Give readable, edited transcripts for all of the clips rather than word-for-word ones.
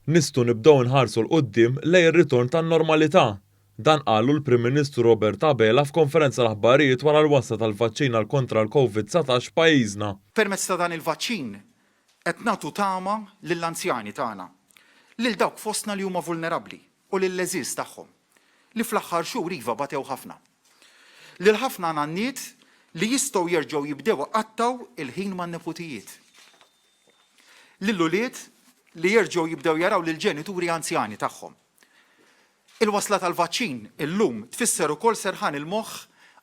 Nistgħu nibdew inħarsu l-qudiem lejn ir-ritorn tan-normalità. Dan qalu l-Prim Ministru Robert Abela f'konferenza l-aħbarijiet wara l-wasla tal-vaċċin għal kontra l-COVID-19 f'pajjiżna. Permezz ta' dan il-vaċċin qed nagħtu tama lill-anzjani tagħna, lil dawk fostna li huma vulnerabbli u lill-leżiż tagħhom li fl-aħħar xhur iva batew ħafna. Lil ħafna għanniet li jistgħu jerġgħu jibdew qattaw il-ħin man-neputijiet. Lill-ulied li jerġgħu jibdew jaraw lill-ġenituri anzjani tagħhom. Il-wasla tal-vaċċin illum tfisser ukoll serħan il-moħħ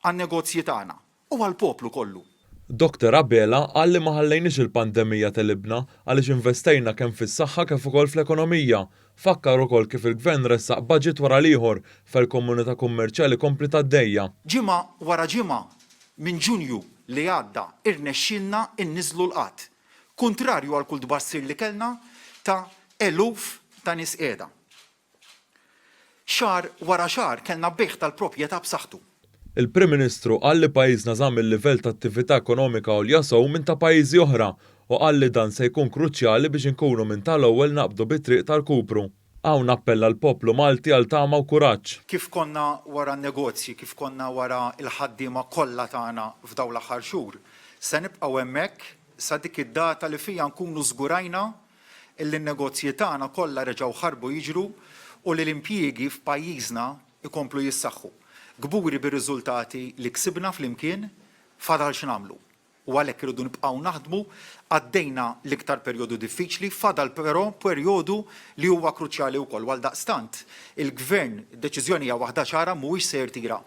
għan-negozji tagħna u għall-poplu kollu. Dr. Abela qal li ma ħallejniex il-pandemija telibna għaliex investejna kemm fis-saħħa kif ukoll fl-ekonomija. Fakkar ukoll kif il-Gvern ressaq baġit wara l-ieħor fil-komunità kummerċjali kompli tgħaddejja. Ġimgħa wara ġimgħa minn Ġunju li għadda irnexxielna inniżlu l-qatt. Kuntrarju għal kull tbassir li kellna ta' eluf ta' nies qiegħda. Xahar wara xahar kellna bejħ tal-proprjetà b'saħħtu. Il-Prim Ministru qal li pajjiżna żamm il-livell ta' attività ekonomika għolja sew minn ta' pajjiżi oħra u qal li dan se jkun kruċjali biex inkunu minn tal-ewwel naqbdu bit-triq tal-kupru. Hawn appella l-poplu Malti għal tama u kuraġġ. Kif konna wara n-negozji, kif konna wara il-ħaddiema kollha tagħna f'dawn l-aħħar xhur, se nibqgħu hemmhekk sa dik id-data li fija nkunu żgurajna illi n-negozji tagħna kollha reġgħu ħarbu jiġru u li l-impjiegi f'pajjiżna ikomplu jissaħħu. Gburi bir-riżultati li ksibna flimkien fadal x'namlu. U għalhekk irridu nibqgħu naħdmu għaddejna l-iktar perjodu diffiċli, fadal però perjodu li huwa kruċjali wkoll. Għaldaqstant il-Gvern deċiżjoni hija waħda ċara mhuwiex se jirtira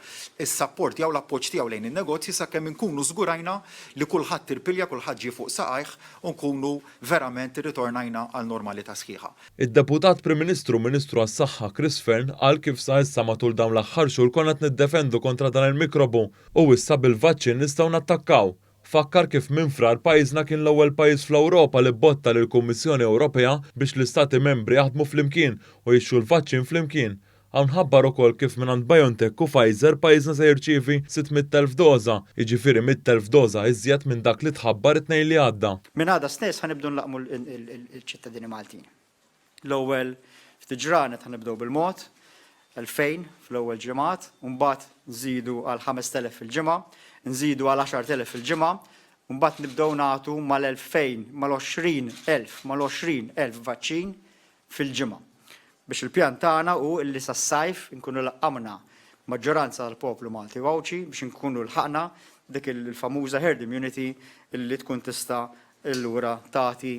is-sapport jew l-appoġġ tiegħu lejn in-negozji sakemm inkunu żgurajna li kulħadd tirpilja, kulħadd ġie fuq saqajh u nkunu verament irritornajna għal normalità sħiħa. Id-Deputat Prim Ministru Ministru għas-Saħħa Chris Fern qal kif sa issa matul dawn l-aħħar xhur konna qed niddefendu kontra dan il-mikrobu u issa bil-vaċċin nistgħu nattakkaw. Fakkar kif minn frar pajjiżna kien l-ewwel pajjiż fl-Ewropa li botta lill-Kummissjoni Ewropea biex l-Istati membri jaħdmu flimkien u jixxu l-vaċċin flimkien. Hawn ħabbar ukoll kif mingħand BioNTech u Pfizer pajjiżna se jirċievi 600,000 doża, jiġifieri 100,000 doża iżjed minn dak li tħabbar it-tnejn li għadda. Minn għada stess ħanibdu nlaqmu l-ċittadini Maltin. L-ewwel ftit ġranet ħanibdew bil-mod, 2000 fl-ewwel ġimgħat, u mbagħad nżidu għal 5,000 fil-ġimgħa, nżidu għal 10,000 fil-ġimgħa, u mbagħad nibdew nagħtu mal-2000 mal-20,000 mal-20,000 vaċċin fil-ġimgħa. Biex il-pjan tagħna hu li sas-sajf inkunu laqqamna maġġoranza tal-poplu Malti wawċi biex inkunu lħaqna dik il-famuża herd immunity li tkun tista' allura tagħti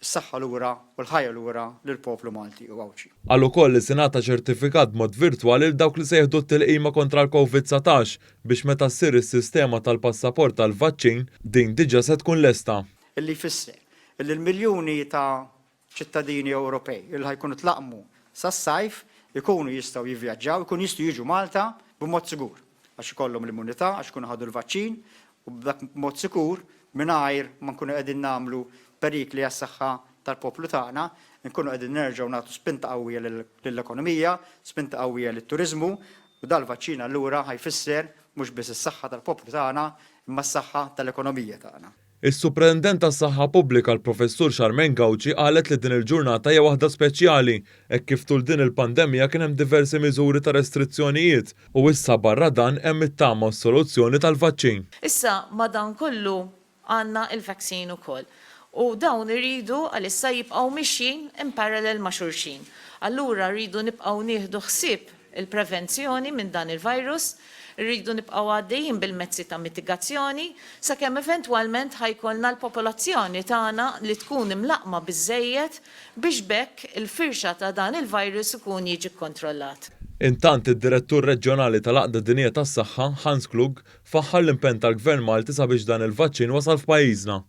s-saħħa lura u l-ħajja lura lill-poplu Malti u għawċi. Għal ukoll li sinata ċertifikat mod virtwali l dawk li se jieħdu t-tilqima kontra l-COVID-19 biex meta ssir is-sistema tal-passaport tal-vaċċin din diġà se tkun lesta. Illi jfisser illi l-miljuni ta' ċittadini Ewropej illi ħajkunu tlaqmu sas-sajf ikunu jistgħu jivvjaġġaw, ikunu jistgħu jiġu Malta b'mod sigur għax ikollhom l-immunità, għax ikunu ħadu l-vaċċin u b'dak mod sikur mingħajr ma nkunu qegħdin nagħmlu perikli għas-saħħa tal-poplu tagħna, nkunu qegħdin nerġgħu nagħtu spinta qawwija lill-ekonomija, spinta qawwija lit-turiżmu u dal-vaċċin allura ħajfisser mhux biss is-saħħa tal-poplu tagħna imma s-saħħa tal-ekonomija tagħna. Is-Superintendent tas-Saħħa Pubblika l-Professur Charmaine Gauci qalet li din il-ġurnata hija waħda speċjali hekk kif tul din il-pandemija kien hemm diversi miżuri ta' restrizzjonijiet u issa barra dan hemm it-tama u s-soluzzjoni tal-vaċċin. Issa madankollu għandna il-vaccine ukoll. U dawn irridu għalissa jibqgħu mixjin in parallel ma' xulxin. Allura rridu nibqgħu nieħdu ħsieb il-prevenzjoni minn dan il-virus, rridu nibqgħu għaddejjin bil-mezzi ta' mitigazzjoni sakemm eventwalment ħajkolna l-popolazzjoni tagħna li tkun imlaqma biżżejjed biex bekk il-firxa ta' dan il-virus ikun jiġi kontrollat. Intant id-Direttur Reġjonali tal-Għaqda Dinjija tas-Saħħa Hans Klug faħħar l-impenn tal-Gvern Malti sabiex dan il-vaċċin wasal f'pajjiżna.